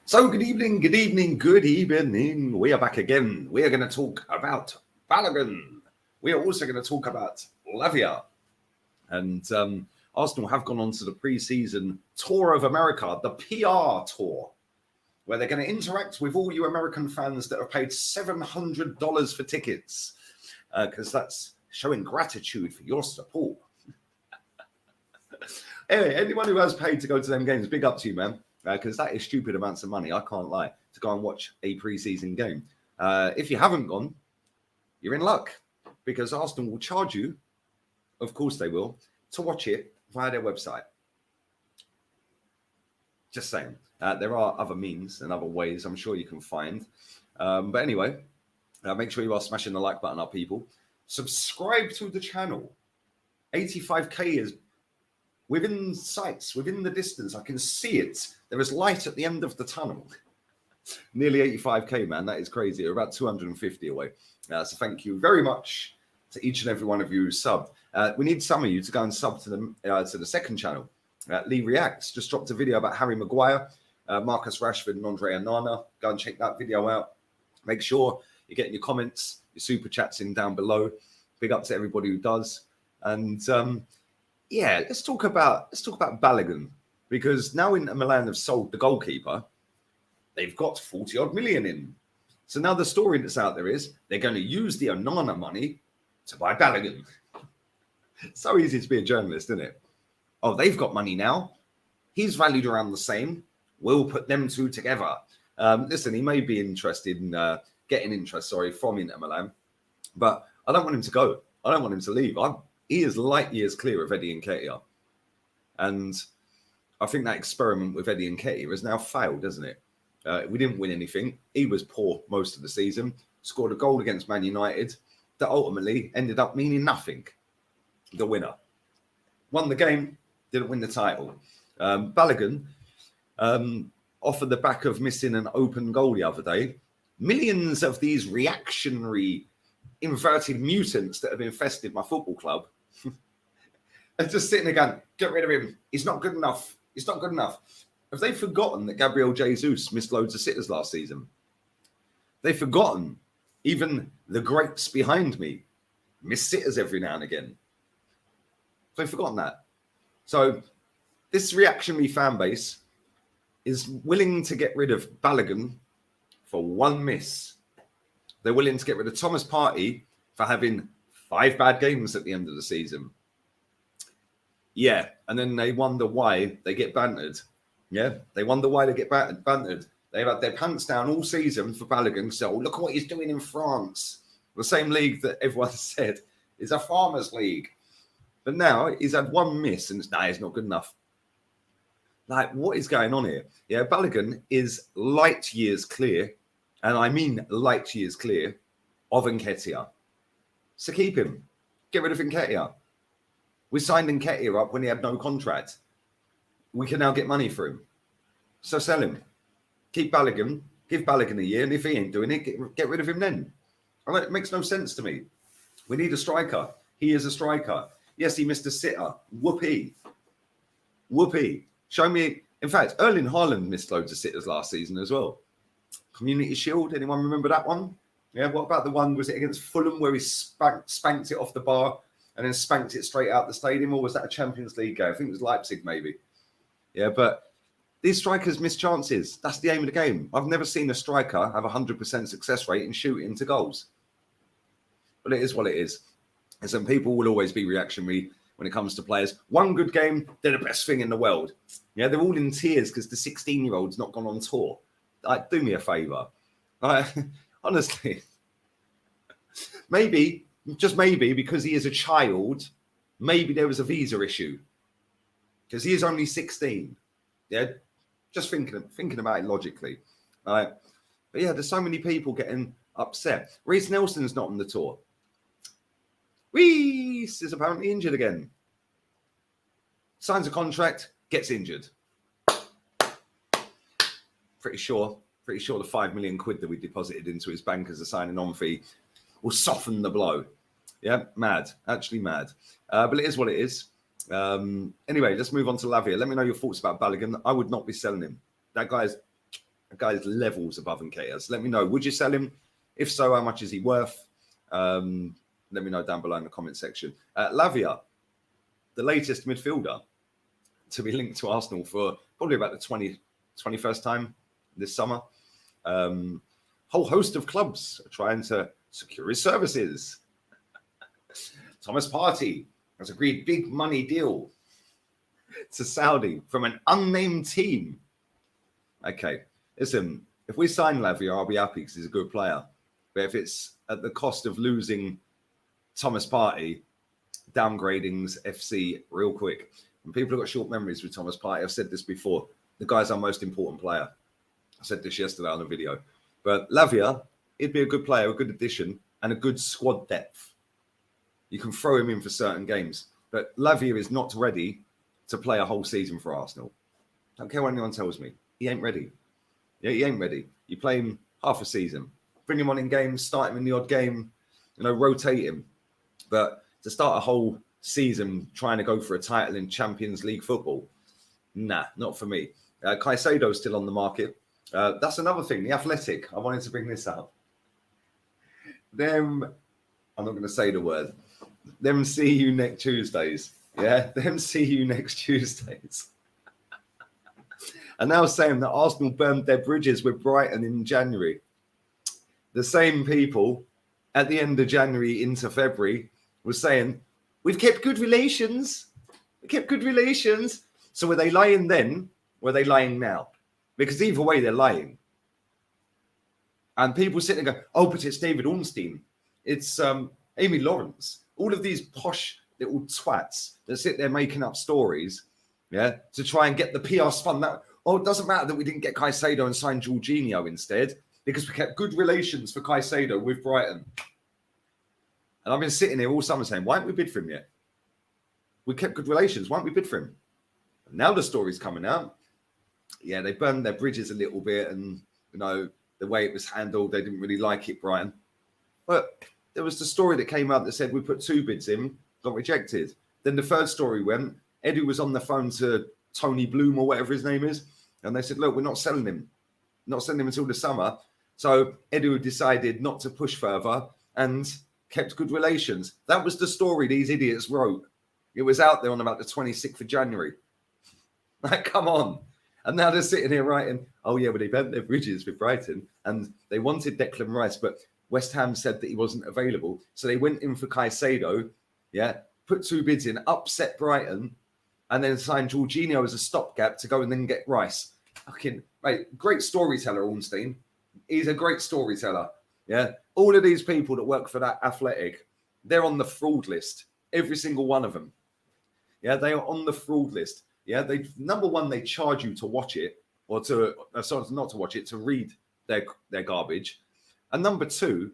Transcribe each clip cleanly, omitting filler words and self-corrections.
So good evening, good evening, good evening. We are back again. We are going to talk about Balogun. We are also going to talk about Lavia. And Arsenal have gone on to the pre-season tour of America, the PR tour, where they're going to interact with all you American fans that have paid $700 for tickets, because that's showing gratitude for your support. Anyway, anyone who has paid to go to them games, big up to you, man. Because that is stupid amounts of money, I can't lie, to go and watch a pre-season game. If you haven't gone, you're in luck, because Arsenal will charge you, of course they will, to watch it via their website. Just saying. There are other means and other ways I'm sure you can find. But anyway, make sure you are smashing the like button up, people. Subscribe to the channel. 85k is within sights, within the distance. I can see it. There is light at the end of the tunnel. Nearly 85k, man. That is crazy. We're about 250 away. So thank you very much to each and every one of you who subbed. We need some of you to go and sub to the second channel. Lee Reacts just dropped a video about Harry Maguire, Marcus Rashford and Andre Onana. Go and check that video out. Make sure you're getting your comments, your super chats in down below. Big up to everybody who does. And yeah, let's talk about Balogun, because now Inter Milan have sold the goalkeeper, they've got 40 odd million in. So now the story that's out there is they're going to use the Onana money to buy Balogun. It's so easy to be a journalist, isn't it? Oh, they've got money now. He's valued around the same. We'll put them two together. Listen, he may be interested in getting interest, from Inter Milan, but I don't want him to go. I don't want him to leave. He is light years clear of Eddie Nketiah. And I think that experiment with Eddie Nketiah has now failed, hasn't it? We didn't win anything. He was poor most of the season. Scored a goal against Man United that ultimately ended up meaning nothing. The winner. Won the game, didn't win the title. Balogun, off of the back of missing an open goal the other day, millions of these reactionary inverted mutants that have infested my football club are just sitting there going, get rid of him. He's not good enough. He's not good enough. Have they forgotten that Gabriel Jesus missed loads of sitters last season? They've forgotten even the greats behind me miss sitters every now and again. They've forgotten that. So this reactionary fan base is willing to get rid of Balogun for one miss. They're willing to get rid of Thomas Partey for having 5 bad games at the end of the season. Yeah, and then they wonder why they get bantered. Yeah, they wonder why they get bantered. They've had their pants down all season for Balogun. So look at what he's doing in France. The same league that everyone said is a farmers' league. But now he's had one miss and he's not good enough. Like, what is going on here? Yeah, Balogun is light years clear, and I mean light years clear, of Nketiah. So keep him. Get rid of Nketiah. We signed Nketiah up when he had no contract. We can now get money for him. So sell him. Keep Balogun. Give Balogun a year, and if he ain't doing it, get rid of him then. I mean, it makes no sense to me. We need a striker. He is a striker. Yes, he missed a sitter. Whoopee. Whoopee. Show me. In fact, Erling Haaland missed loads of sitters last season as well. Community Shield. Anyone remember that one? Yeah. What about the one, was it against Fulham, where he spanked it off the bar and then spanked it straight out the stadium? Or was that a Champions League game? I think it was Leipzig, maybe. Yeah, but these strikers miss chances. That's the aim of the game. I've never seen a striker have a 100% success rate in shooting into goals. But it is what it is. And some people will always be reactionary when it comes to players. One good game, they're the best thing in the world. Yeah, they're all in tears because the 16-year-old's not gone on tour. Like, do me a favour. Honestly, maybe, just maybe, because he is a child, maybe there was a visa issue. Because he is only 16. Yeah, just thinking about it logically. But yeah, there's so many people getting upset. Reece Nelson's not on the tour. Reece is apparently injured again. Signs a contract, gets injured. Pretty sure the 5 million quid that we deposited into his bank as a signing on fee will soften the blow. Yeah, mad. Actually mad. But it is what it is. Anyway, let's move on to Lavia. Let me know your thoughts about Balogun. I would not be selling him. That guy's A guy's levels above Nketiah. So let me know, would you sell him? If so, how much is he worth? Let me know down below in the comment section. Lavia, the latest midfielder to be linked to Arsenal for probably about the 21st time this summer. Whole host of clubs are trying to secure his services. Thomas Partey has agreed big money deal to Saudi from an unnamed team. Okay, listen, if we sign Lavia, I'll be happy because he's a good player. But if it's at the cost of losing Thomas Partey, downgradings FC real quick. And people have got short memories with Thomas Partey. I've said this before. The guy's our most important player. I said this yesterday on a video. But Lavia, he'd be a good player, a good addition, and a good squad depth. You can throw him in for certain games. But Lavia is not ready to play a whole season for Arsenal. Don't care what anyone tells me. He ain't ready. Yeah, he ain't ready. You play him half a season. Bring him on in games, start him in the odd game, rotate him. But to start a whole season trying to go for a title in Champions League football, nah, not for me. Caicedo's still on the market. That's another thing. The Athletic. I wanted to bring this up. I'm not going to say the word. Them see you next Tuesdays. Yeah, them see you next Tuesdays. And now saying that Arsenal burned their bridges with Brighton in January. The same people at the end of January into February were saying, we've kept good relations. We kept good relations. So were they lying then? Or were they lying now? Because either way, they're lying. And people sit and go, oh, but it's David Ornstein. It's Amy Lawrence. All of these posh little twats that sit there making up stories, yeah, to try and get the PR spun. That, oh, it doesn't matter that we didn't get Caicedo and signed Jorginho instead because we kept good relations for Caicedo with Brighton. And I've been sitting here all summer saying, why haven't we bid for him yet? We kept good relations. Why haven't we bid for him? And now the story's coming out. Yeah, they burned their bridges a little bit and, the way it was handled, they didn't really like it, Brian. But there was the story that came out that said we put 2 bids in, got rejected. Then the third story went, Edu was on the phone to Tony Bloom or whatever his name is. And they said, look, we're not selling him. Not selling him until the summer. So Edu decided not to push further and kept good relations. That was the story these idiots wrote. It was out there on about the 26th of January. Like, come on. And now they're sitting here writing, oh, yeah, but they bent their bridges with Brighton and they wanted Declan Rice, but West Ham said that he wasn't available. So they went in for Caicedo, yeah, put 2 bids in, upset Brighton, and then signed Jorginho as a stopgap to go and then get Rice. Fucking, right, great storyteller, Ornstein. He's a great storyteller, yeah. All of these people that work for that Athletic, they're on the fraud list, every single one of them. Yeah, they are on the fraud list. Yeah, number one, they charge you to watch it, or not to watch it, to read their garbage. And number 2,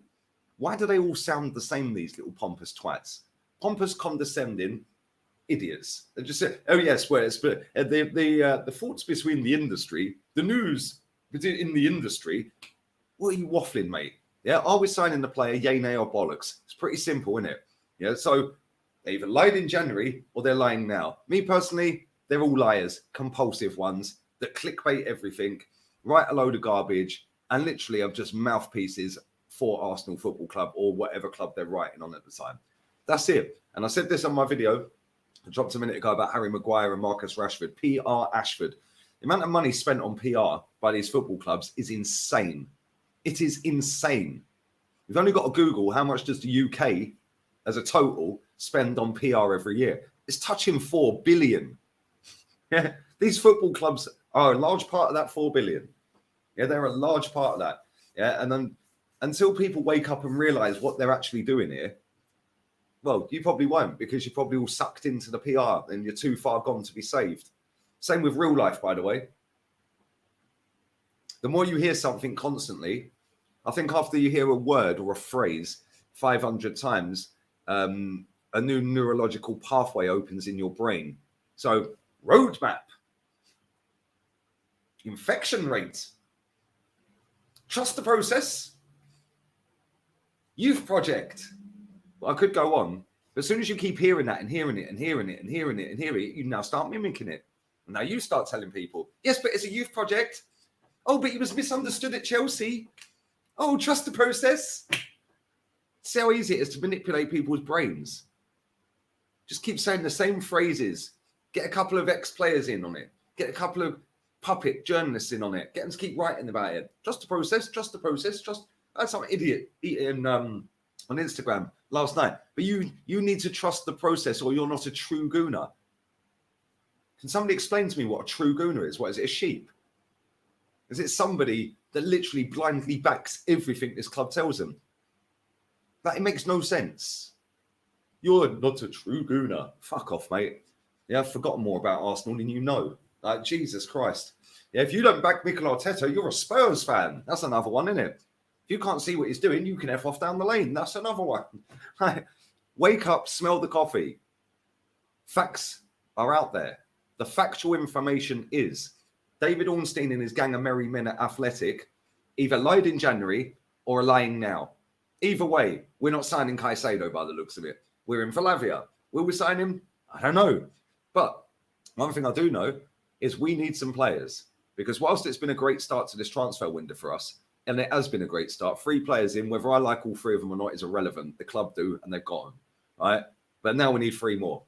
why do they all sound the same, these little pompous twats? Pompous, condescending idiots. They just say, oh, yes, well, it's the faults between the industry, the news in the industry. What are you waffling, mate? Yeah, are we signing the player, yay, nay, or bollocks? It's pretty simple, isn't it? Yeah, so they either lied in January or they're lying now. Me personally, they're all liars, compulsive ones that clickbait everything, write a load of garbage, and literally are just mouthpieces for Arsenal Football Club or whatever club they're writing on at the time. That's it. And I said this on my video, I dropped a minute ago about Harry Maguire and Marcus Rashford, PR Ashford. The amount of money spent on PR by these football clubs is insane. It is insane. You've only got to Google how much does the UK as a total spend on PR every year. It's touching 4 billion. Yeah, these football clubs are a large part of that 4 billion. Yeah, they're a large part of that. Yeah, and then until people wake up and realize what they're actually doing here, well, you probably won't, because you're probably all sucked into the PR and you're too far gone to be saved. Same with real life, by the way. The more you hear something constantly, I think after you hear a word or a phrase 500 times, a new neurological pathway opens in your brain. So, roadmap, infection rate, trust the process, youth project. Well, I could go on, but as soon as you keep hearing that and hearing it and hearing it and hearing it and hearing it, you now start mimicking it. And now you start telling people, yes, but it's a youth project. Oh, but he was misunderstood at Chelsea. Oh, trust the process. See how easy it is to manipulate people's brains. Just keep saying the same phrases. Get a couple of ex-players in on it. Get a couple of puppet journalists in on it. Get them to keep writing about it. Trust the process. Trust the process. I had some idiot eating on Instagram last night. But you need to trust the process, or you're not a true gooner. Can somebody explain to me what a true gooner is? What is it? A sheep? Is it somebody that literally blindly backs everything this club tells them? That it makes no sense. You're not a true gooner. Fuck off, mate. Yeah, I've forgotten more about Arsenal than you know. Like, Jesus Christ. Yeah, if you don't back Mikel Arteta, you're a Spurs fan. That's another one, isn't it? If you can't see what he's doing, you can F off down the lane. That's another one. Wake up, smell the coffee. Facts are out there. The factual information is David Ornstein and his gang of merry men at Athletic either lied in January or are lying now. Either way, we're not signing Caicedo by the looks of it. We're in for Lavia. Will we sign him? I don't know. But one thing I do know is we need some players, because whilst it's been a great start to this transfer window for us, and it has been a great start, 3 players in, whether I like all 3 of them or not is irrelevant. The club do, and they've got them, right? But now we need 3 more.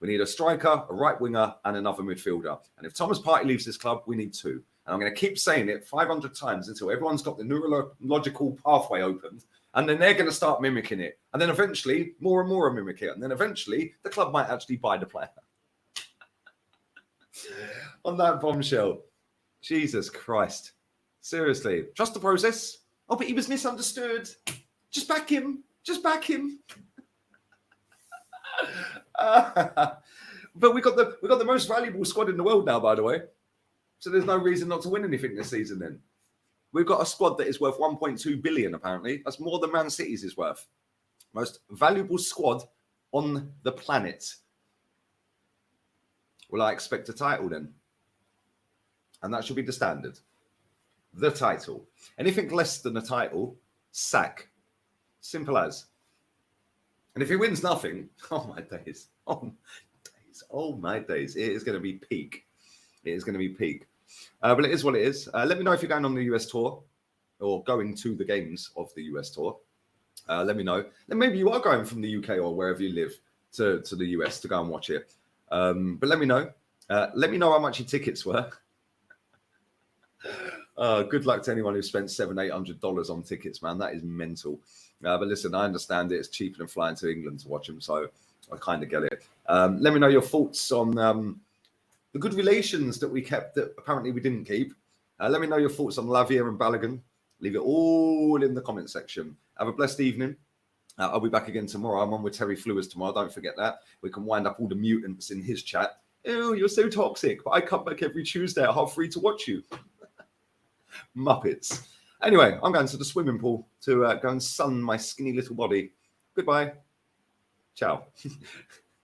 We need a striker, a right winger, and another midfielder. And if Thomas Partey leaves this club, we need 2. And I'm going to keep saying it 500 times until everyone's got the neurological pathway opened. And then they're going to start mimicking it. And then eventually, more and more will mimic it. And then eventually, the club might actually buy the player. On that bombshell. Jesus Christ. Seriously. Trust the process. Oh, but he was misunderstood. Just back him. Just back him. But we got the most valuable squad in the world now, by the way. So there's no reason not to win anything this season then. We've got a squad that is worth 1.2 billion, apparently. That's more than Man City's is worth. Most valuable squad on the planet. Will I expect a title then? And that should be the standard. The title. Anything less than a title, sack. Simple as. And if he wins nothing, oh my days. Oh my days. Oh my days. It is going to be peak. It is going to be peak. But it is what it is. Let me know if you're going on the US tour or going to the games of the US tour. Let me know. Then maybe you are going from the UK or wherever you live to the US to go and watch it. But let me know. Let me know how much your tickets were. Good luck to anyone who spent $700-800 on tickets, man. That is mental. But listen, I understand it. It's cheaper than flying to England to watch them, so I kind of get it. Let me know your thoughts on the good relations that we kept that apparently we didn't keep. Let me know your thoughts on Lavia and Balogun. Leave it all in the comment section. Have a blessed evening. I'll be back again tomorrow. I'm on with Terry Flewers tomorrow. Don't forget that. We can wind up all the mutants in his chat. Oh, you're so toxic. But I come back every Tuesday at 3:30 to watch you. Muppets. Anyway, I'm going to the swimming pool to go and sun my skinny little body. Goodbye. Ciao.